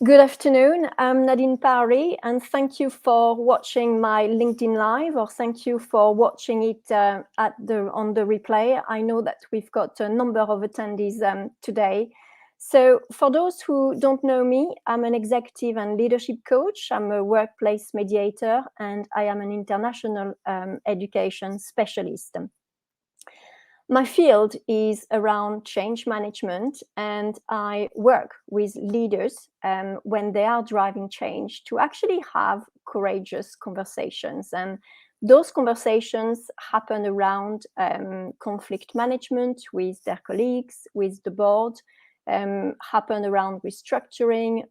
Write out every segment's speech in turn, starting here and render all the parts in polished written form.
Good afternoon. I'm Nadine Parry, and thank you for watching my LinkedIn Live, or thank you for watching it on the replay. I know that we've got a number of attendees today. So for those who don't know me, I'm an executive and leadership coach. I'm a workplace mediator, and I am an international education specialist. My field is around change management, and I work with leaders when they are driving change to actually have courageous conversations. And those conversations happen around conflict management with their colleagues, with the board, happen around restructuring,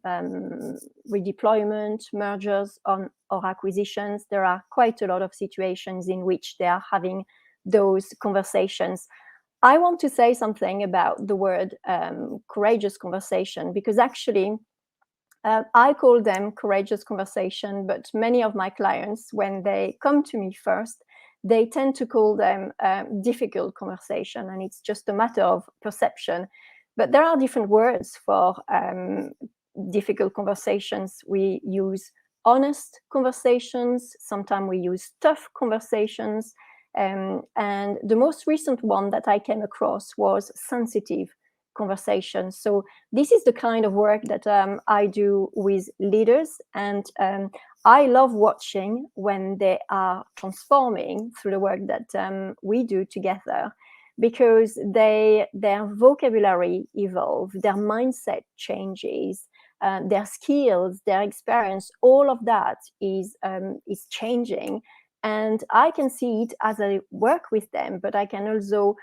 redeployment, mergers or acquisitions. There are quite a lot of situations in which they are having those conversations. I want to say something about the word courageous conversation, because actually I call them courageous conversation, but many of my clients, when they come to me first, they tend to call them difficult conversation, and it's just a matter of perception. But there are different words for difficult conversations. We use honest conversations, sometimes we use tough conversations. And the most recent one that I came across was sensitive conversation. So this is the kind of work that I do with leaders, and I love watching when they are transforming through the work that we do together, because their vocabulary evolve, their mindset changes, their skills, their experience, all of that is changing. And I can see it as I work with them, but I can also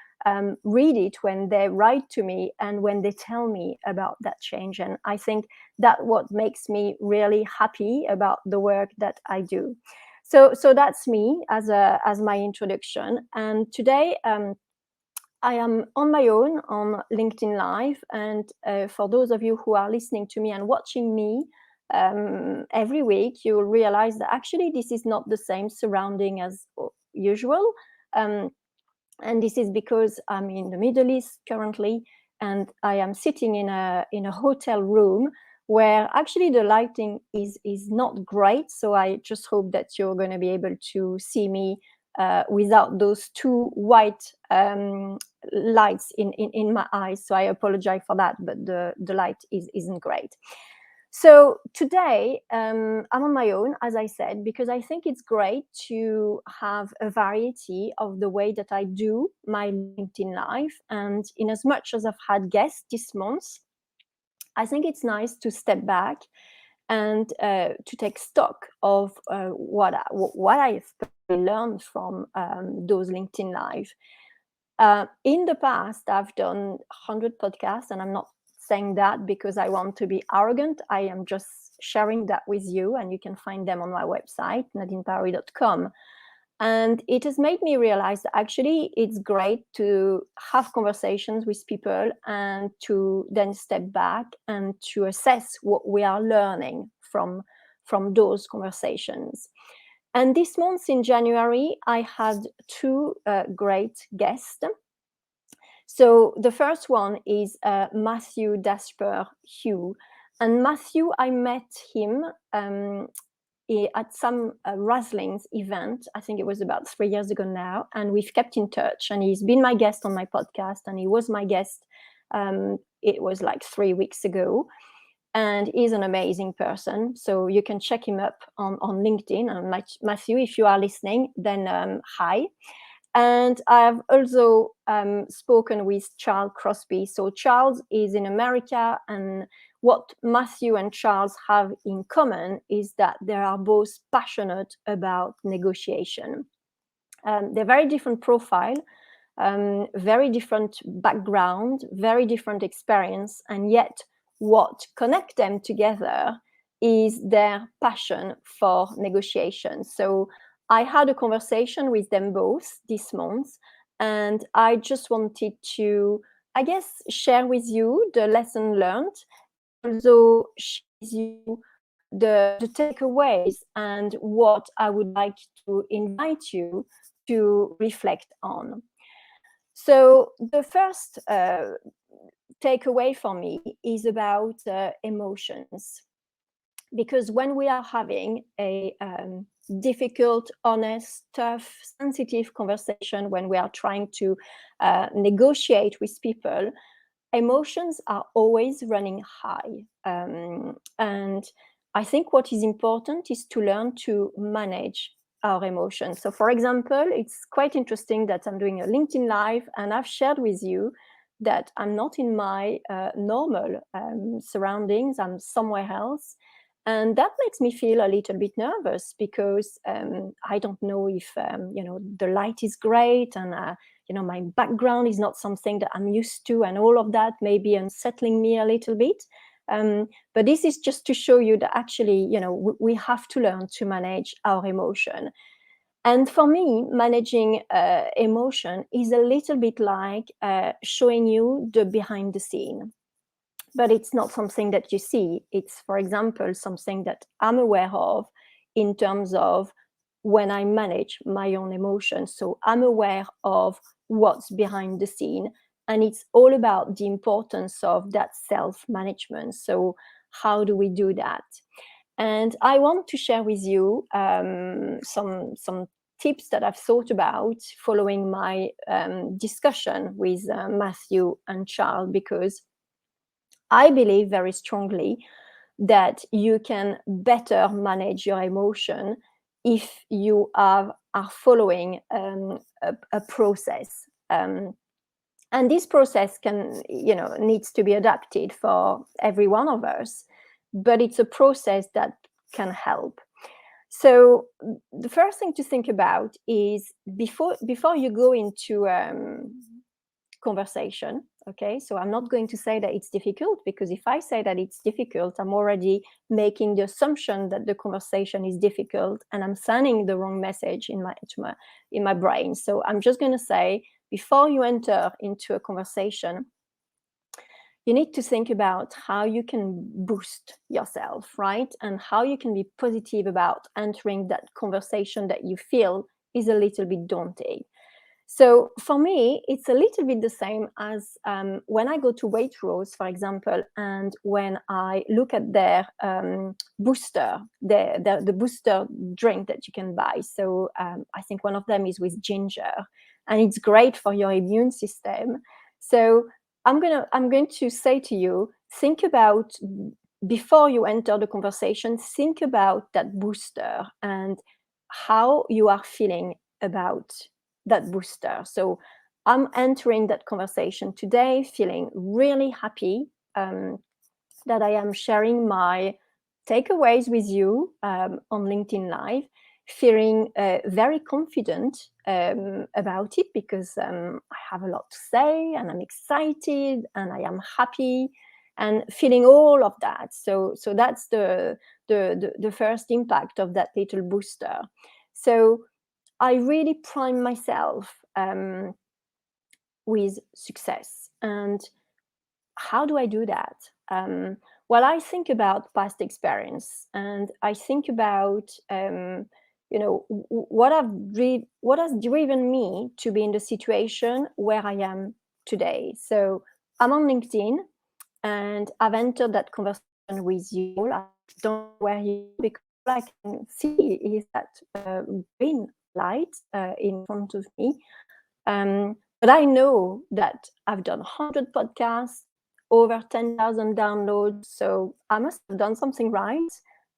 read it when they write to me and when they tell me about that change. And I think that what makes me really happy about the work that I do. So that's me as my introduction. And today I am on my own on LinkedIn Live. And for those of you who are listening to me and watching me every week, you will realize that actually this is not the same surrounding as usual. And this is because I'm in the Middle East currently, and I am sitting in a hotel room where actually the lighting is not great. So I just hope that you're going to be able to see me without those two white lights in my eyes. So I apologize for that, but the light isn't great. So today I'm on my own, as I said, because I think it's great to have a variety of the way that I do my LinkedIn Live. And in as much as I've had guests this month, I think it's nice to step back and to take stock of what I've learned from those LinkedIn Live. In the past, I've done 100 podcasts, and I'm not saying that because I want to be arrogant. I am just sharing that with you, and you can find them on my website, nadineparry.com. And it has made me realize that actually it's great to have conversations with people and to then step back and to assess what we are learning from those conversations. And this month in January, I had two great guests. So the first one is Matthew Dasper Hugh. And Matthew, I met him at some Raslings event. I think it was about 3 years ago now. And we've kept in touch. And he's been my guest on my podcast. And he was my guest, it was like 3 weeks ago. And he's an amazing person. So you can check him up on LinkedIn. And Matthew, if you are listening, then hi. And I've also spoken with Charles Crosby. So Charles is in America, and what Matthew and Charles have in common is that they are both passionate about negotiation. They're very different profile, very different background, very different experience, and yet what connects them together is their passion for negotiation. So I had a conversation with them both this month, and I just wanted to, I guess, share with you the lesson learned, also share with you the takeaways and what I would like to invite you to reflect on. So the first takeaway for me is about emotions. Because when we are having a difficult, honest, tough, sensitive conversation, when we are trying to negotiate with people, emotions are always running high. And I think what is important is to learn to manage our emotions. So, for example, it's quite interesting that I'm doing a LinkedIn Live and I've shared with you that I'm not in my normal surroundings, I'm somewhere else. And that makes me feel a little bit nervous because I don't know if the light is great, and my background is not something that I'm used to, and all of that may be unsettling me a little bit. But this is just to show you that actually, we have to learn to manage our emotion. And for me, managing emotion is a little bit like showing you the behind the scene. But it's not something that you see. It's, for example, something that I'm aware of in terms of when I manage my own emotions. So I'm aware of what's behind the scene. And it's all about the importance of that self-management. So how do we do that? And I want to share with you some tips that I've thought about following my discussion with Matthew and Charles, because I believe very strongly that you can better manage your emotion if you are following a process. And this process needs to be adapted for every one of us, but it's a process that can help. So the first thing to think about is before you go into conversation. Okay, so I'm not going to say that it's difficult, because if I say that it's difficult, I'm already making the assumption that the conversation is difficult, and I'm sending the wrong message in my brain. So I'm just going to say, before you enter into a conversation, you need to think about how you can boost yourself, right? And how you can be positive about entering that conversation that you feel is a little bit daunting. So for me, it's a little bit the same as when I go to Waitrose, for example, and when I look at their booster, the booster drink that you can buy. So I think one of them is with ginger, and it's great for your immune system. So I'm going to say to you, think about, before you enter the conversation, think about that booster and how you are feeling about that booster. So I'm entering that conversation today feeling really happy that I am sharing my takeaways with you on LinkedIn Live, feeling very confident about it, because I have a lot to say and I'm excited and I am happy and feeling all of that. So that's the first impact of that little booster. So I really prime myself with success. And how do I do that? Well, I think about past experience, and I think about what has driven me to be in the situation where I am today. So I'm on LinkedIn, and I've entered that conversation with you. I don't know where you are, because all I can see is that green light in front of me. But I know that I've done 100 podcasts, over 10,000 downloads. So I must have done something right.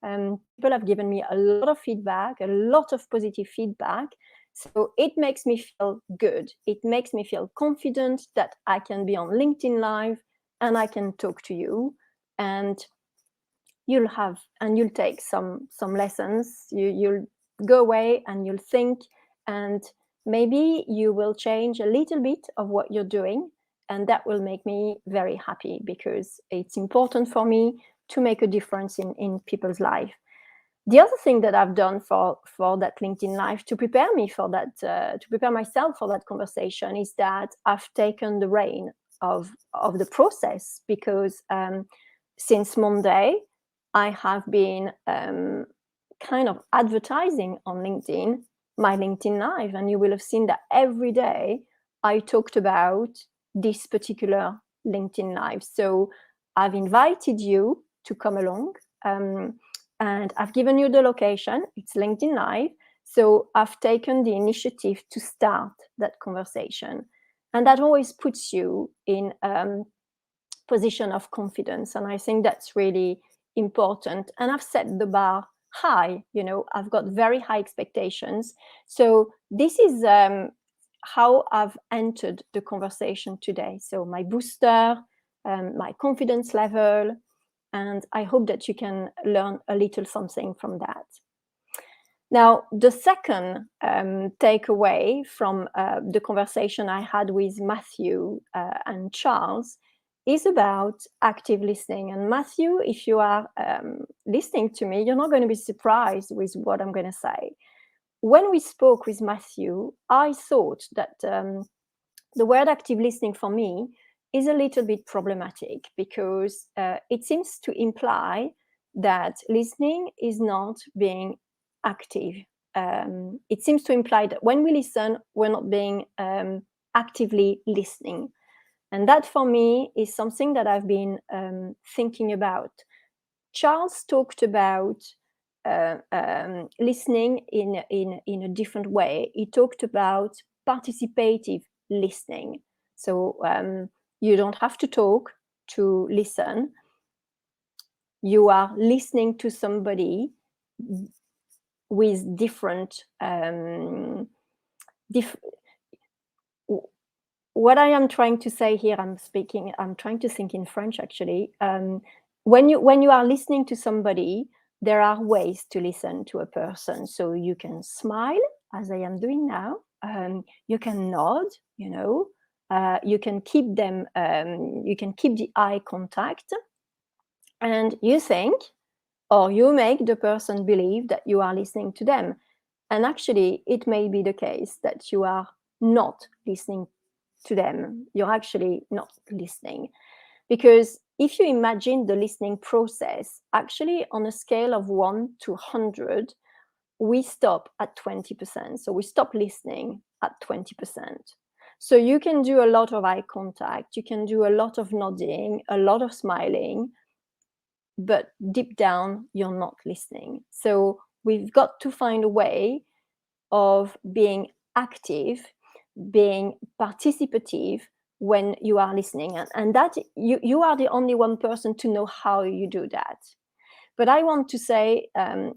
People have given me a lot of feedback, a lot of positive feedback. So it makes me feel good. It makes me feel confident that I can be on LinkedIn Live and I can talk to you. And you'll take some lessons. You'll go away and you'll think, and maybe you will change a little bit of what you're doing, and that will make me very happy, because it's important for me to make a difference in people's life. The other thing that I've done for that LinkedIn Live to prepare me for that, to prepare myself for that conversation, is that I've taken the reign of the process, because since Monday, I have been kind of advertising on LinkedIn my LinkedIn Live, and you will have seen that every day I talked about this particular LinkedIn Live. So I've invited you to come along. And I've given you the location. It's LinkedIn Live. So I've taken the initiative to start that conversation. And that always puts you in position of confidence. And I think that's really important. And I've set the bar high, I've got very high expectations. So this is how I've entered the conversation today. So my booster, my confidence level, and I hope that you can learn a little something from that. Now, the second takeaway from the conversation I had with Matthew and Charles is about active listening. And Matthew, if you are listening to me, you're not going to be surprised with what I'm going to say. When we spoke with Matthew, I thought that the word active listening for me is a little bit problematic because it seems to imply that listening is not being active. It seems to imply that when we listen, we're not being actively listening. And that for me is something that I've been thinking about. Charles talked about listening in a different way. He talked about participative listening. So you don't have to talk to listen. You are listening to somebody with different what I am trying to say here, I'm trying to think in French actually. When you are listening to somebody, there are ways to listen to a person. So you can smile, as I am doing now. You can nod, you can keep them, you can keep the eye contact, and you think, or you make the person believe that you are listening to them. And actually, it may be the case that you are not listening to them. You're actually not listening. Because if you imagine the listening process, actually on a scale of 1 to 100, we stop at 20%. So we stop listening at 20%. So you can do a lot of eye contact, you can do a lot of nodding, a lot of smiling, but deep down, you're not listening. So we've got to find a way of being active, being participative when you are listening. And that you are the only one person to know how you do that. But I want to say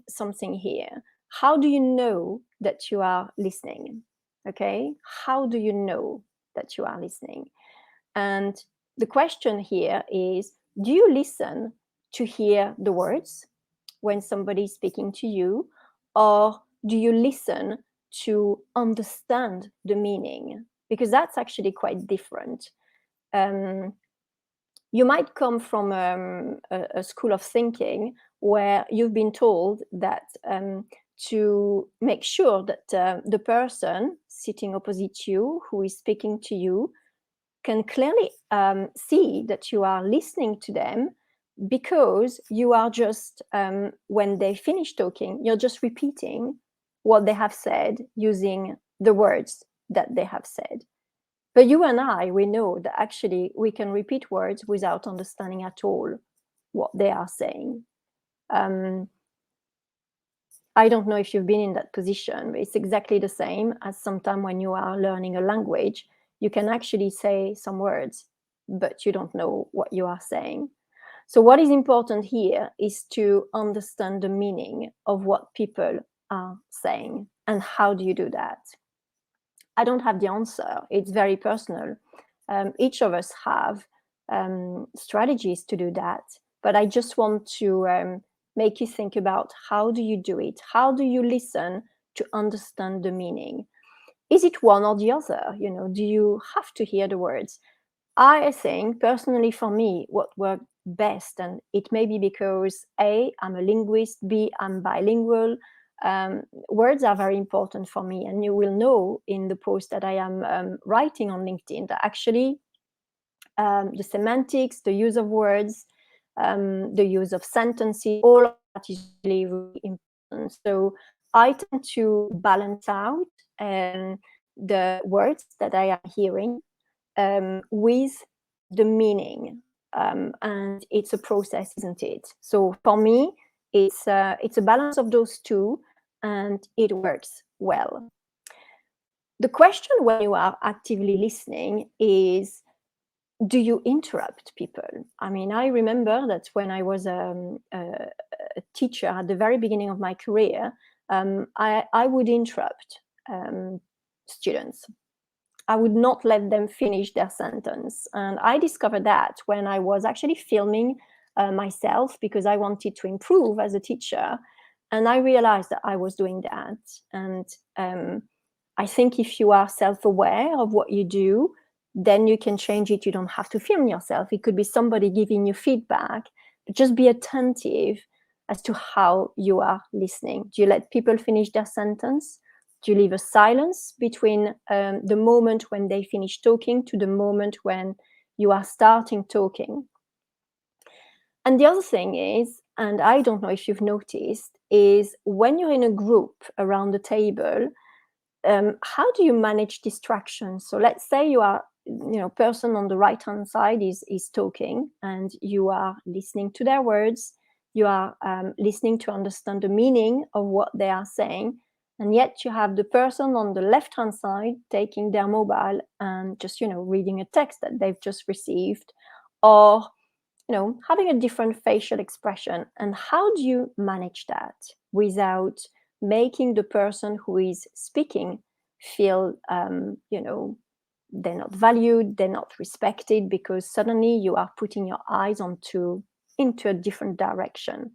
something here. How do you know that you are listening? Okay, how do you know that you are listening? And the question here is, do you listen to hear the words when somebody is speaking to you, or do you listen to understand the meaning? Because that's actually quite different. You might come from a school of thinking where you've been told that to make sure that the person sitting opposite you, who is speaking to you, can clearly see that you are listening to them, because you are just, when they finish talking, you're just repeating what they have said using the words that they have said. But you and I, we know that actually we can repeat words without understanding at all what they are saying. I don't know if you've been in that position, but it's exactly the same as sometimes when you are learning a language. You can actually say some words, but you don't know what you are saying. So what is important here is to understand the meaning of what people are saying. And how do you do that? I don't have the answer. It's very personal. Each of us have strategies to do that. But I just want to make you think about, how do you do it? How do you listen to understand the meaning? Is it one or the other? Do you have to hear the words? I think personally for me, what worked best, and it may be because A, I'm a linguist, B, I'm bilingual. Words are very important for me, and you will know in the post that I am writing on LinkedIn that actually the semantics, the use of words, the use of sentences, all of that is really, really important. So I tend to balance out the words that I am hearing with the meaning. And it's a process, isn't it? So for me, It's a balance of those two, and it works well. The question when you are actively listening is, do you interrupt people? I mean, I remember that when I was a teacher at the very beginning of my career, I would interrupt students. I would not let them finish their sentence. And I discovered that when I was actually filming myself, because I wanted to improve as a teacher. And I realized that I was doing that. And I think if you are self-aware of what you do, then you can change it. You don't have to film yourself. It could be somebody giving you feedback, but just be attentive as to how you are listening. Do you let people finish their sentence? Do you leave a silence between the moment when they finish talking to the moment when you are starting talking? And the other thing is, and I don't know if you've noticed, is when you're in a group around the table, how do you manage distractions? So let's say you are, person on the right hand side is talking, and you are listening to their words. You are listening to understand the meaning of what they are saying, and yet you have the person on the left hand side taking their mobile and just reading a text that they've just received, or having a different facial expression. And how do you manage that without making the person who is speaking feel, they're not valued, they're not respected, because suddenly you are putting your eyes into a different direction.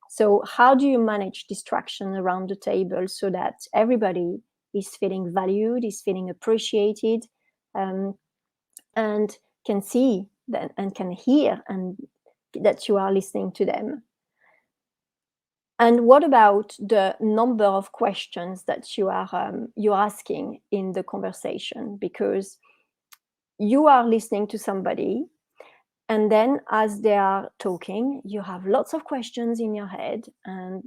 So how do you manage distraction around the table so that everybody is feeling valued, is feeling appreciated, and can see that and can hear and that you are listening to them? And what about the number of questions that you're asking in the conversation? Because you are listening to somebody, and then as they are talking, you have lots of questions in your head. And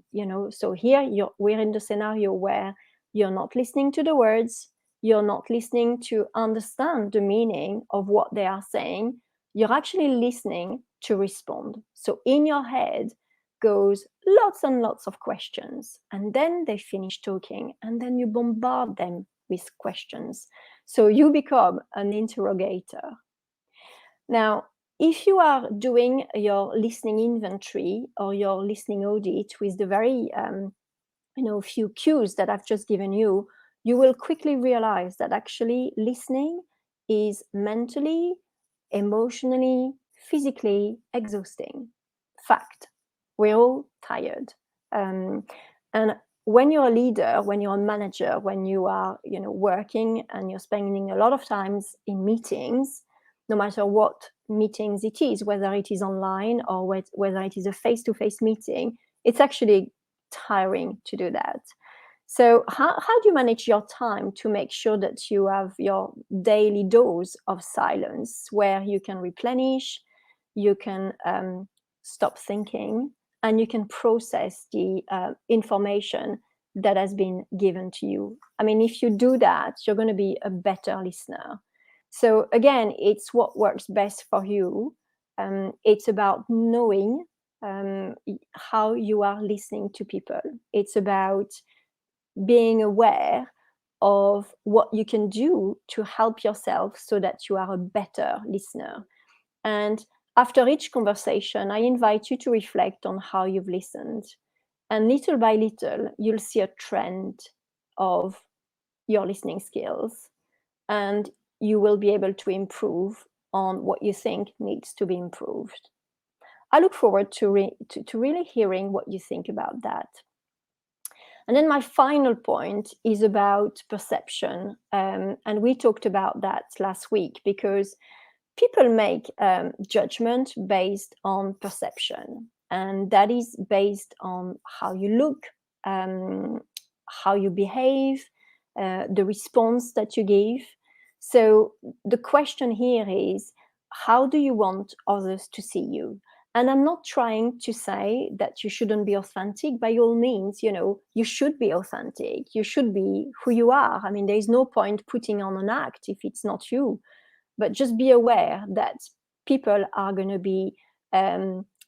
so here we're in the scenario where you're not listening to the words, you're not listening to understand the meaning of what they are saying. You're actually listening to respond. So in your head goes lots and lots of questions, and then they finish talking, and then you bombard them with questions. So you become an interrogator. Now, if you are doing your listening inventory or your listening audit with the very few cues that I've just given you, you will quickly realize that actually listening is mentally, emotionally, physically exhausting. Fact. We're all tired. And when you're a leader, when you're a manager, when you are working and you're spending a lot of times in meetings, no matter what meetings it is, whether it is online or whether it is a face-to-face meeting, it's actually tiring to do that. So how do you manage your time to make sure that you have your daily dose of silence where you can replenish, you can stop thinking, and you can process the information that has been given to you? I mean, if you do that, you're going to be a better listener. So again, it's what works best for you. It's about knowing how you are listening to people. It's about being aware of what you can do to help yourself so that you are a better listener. And after each conversation, I invite you to reflect on how you've listened. And little by little, you'll see a trend of your listening skills, and you will be able to improve on what you think needs to be improved. I look forward to really hearing what you think about that. And then my final point is about perception. And we talked about that last week, because people make judgment based on perception. And that is based on how you look, how you behave, the response that you give. So the question here is, how do you want others to see you? And I'm not trying to say that you shouldn't be authentic. By all means, you should be authentic. You should be who you are. I mean, there is no point putting on an act if it's not you. But just be aware that people are going to be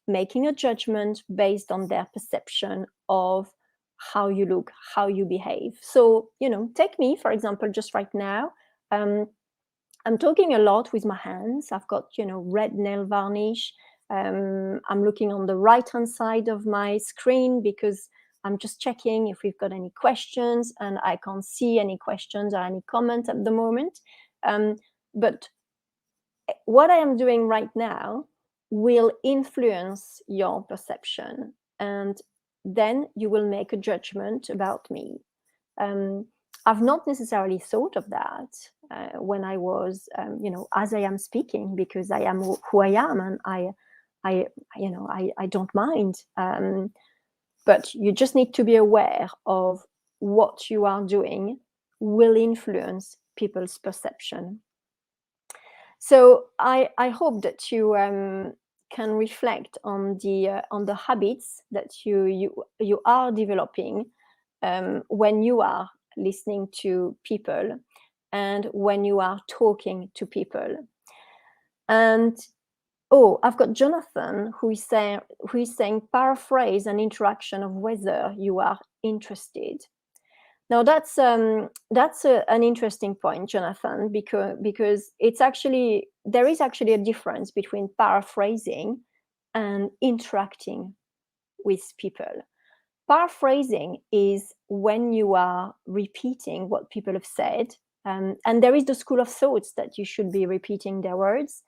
making a judgment based on their perception of how you look, how you behave. So, take me, for example, just right now. I'm talking a lot with my hands. I've got, red nail varnish. I'm looking on the right-hand side of my screen because I'm just checking if we've got any questions, and I can't see any questions or any comments at the moment. But what I am doing right now will influence your perception, and then you will make a judgment about me. I've not necessarily thought of that when I was, as I am speaking, because I am who I am, and I don't mind. But you just need to be aware of what you are doing will influence people's perception. So I hope that you can reflect on the habits that you are developing when you are listening to people and when you are talking to people. And I've got Jonathan who is saying paraphrase an interaction of whether you are interested. Now that's an interesting point, Jonathan, because there is actually a difference between paraphrasing and interacting with people. Paraphrasing is when you are repeating what people have said, and there is the school of thoughts that you should be repeating their words,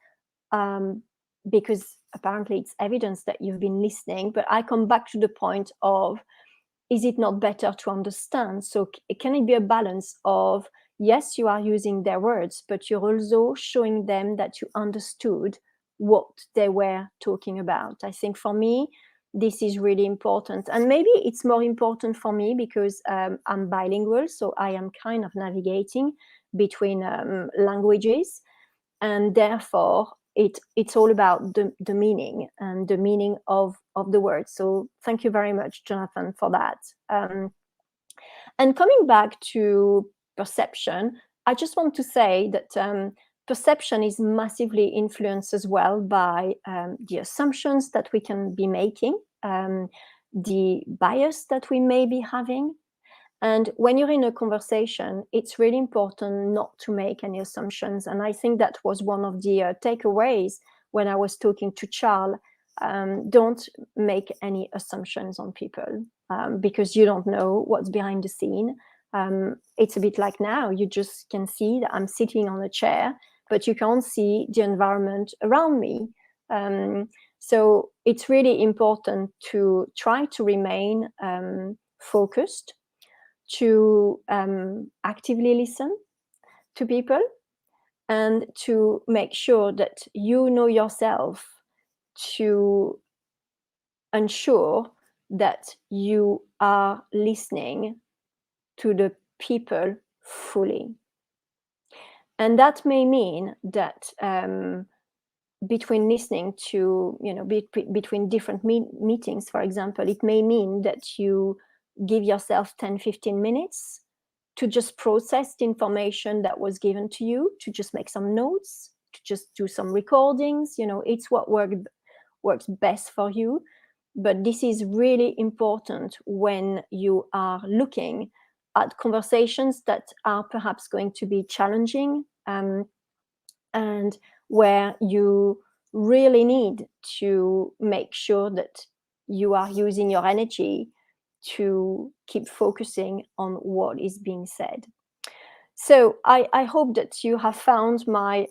because apparently it's evidence that you've been listening. But I come back to the point of, is it not better to understand? So can it be a balance of, yes, you are using their words, but you're also showing them that you understood what they were talking about? I think for me, this is really important. And maybe it's more important for me because I'm bilingual, so I am kind of navigating between languages. And therefore, it's all about the meaning and the meaning of the word. So thank you very much, Jonathan, for that. And coming back to perception, I just want to say that perception is massively influenced as well by the assumptions that we can be making, the bias that we may be having. And when you're in a conversation, it's really important not to make any assumptions. And I think that was one of the takeaways when I was talking to Charles. Don't make any assumptions on people because you don't know what's behind the scene. It's a bit like now, you just can see that I'm sitting on a chair, but you can't see the environment around me. So it's really important to try to remain focused, to actively listen to people, and to make sure that you know yourself, to ensure that you are listening to the people fully. And that may mean that between listening to, between different meetings, for example, it may mean that you give yourself 10-15 minutes to just process the information that was given to you, to just make some notes, to just do some recordings. It's what works best for you. But this is really important when you are looking at conversations that are perhaps going to be challenging, and where you really need to make sure that you are using your energy to keep focusing on what is being said. So I hope that you have found my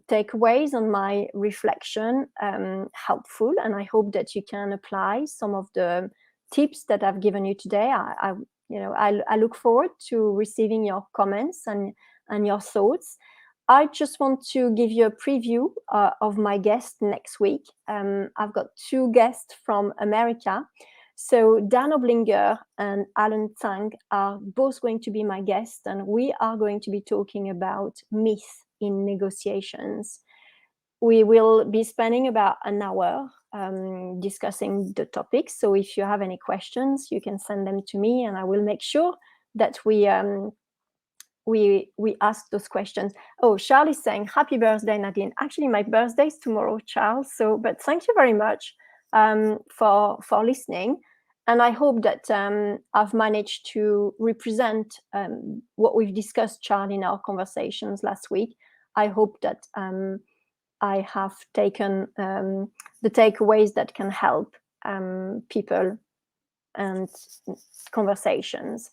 takeaways and my reflection helpful, and I hope that you can apply some of the tips that I've given you today. I look forward to receiving your comments and your thoughts. I just want to give you a preview of my guest next week. I've got two guests from America. So Dan Oblinger and Alan Tang are both going to be my guests, and we are going to be talking about myth in negotiations. We will be spending about an hour discussing the topic. So if you have any questions, you can send them to me, and I will make sure that we ask those questions. Oh, Charles is saying, happy birthday, Nadine. Actually, my birthday is tomorrow, Charles. But thank you very much for listening. And I hope that I've managed to represent what we've discussed, Charlie, in our conversations last week. I hope that I have taken the takeaways that can help people and conversations.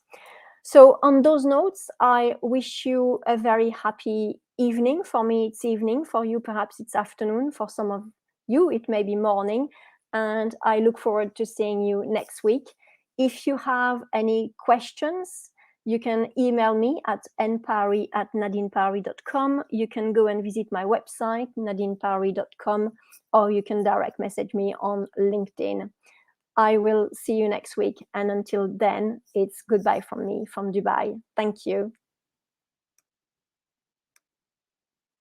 So on those notes, I wish you a very happy evening. For me, it's evening. For you, perhaps it's afternoon. For some of you, it may be morning. And I look forward to seeing you next week. If you have any questions, you can email me at npari@nadineparry.com. You can go and visit my website, nadineparry.com, or you can direct message me on LinkedIn. I will see you next week. And until then, it's goodbye from me from Dubai. Thank you.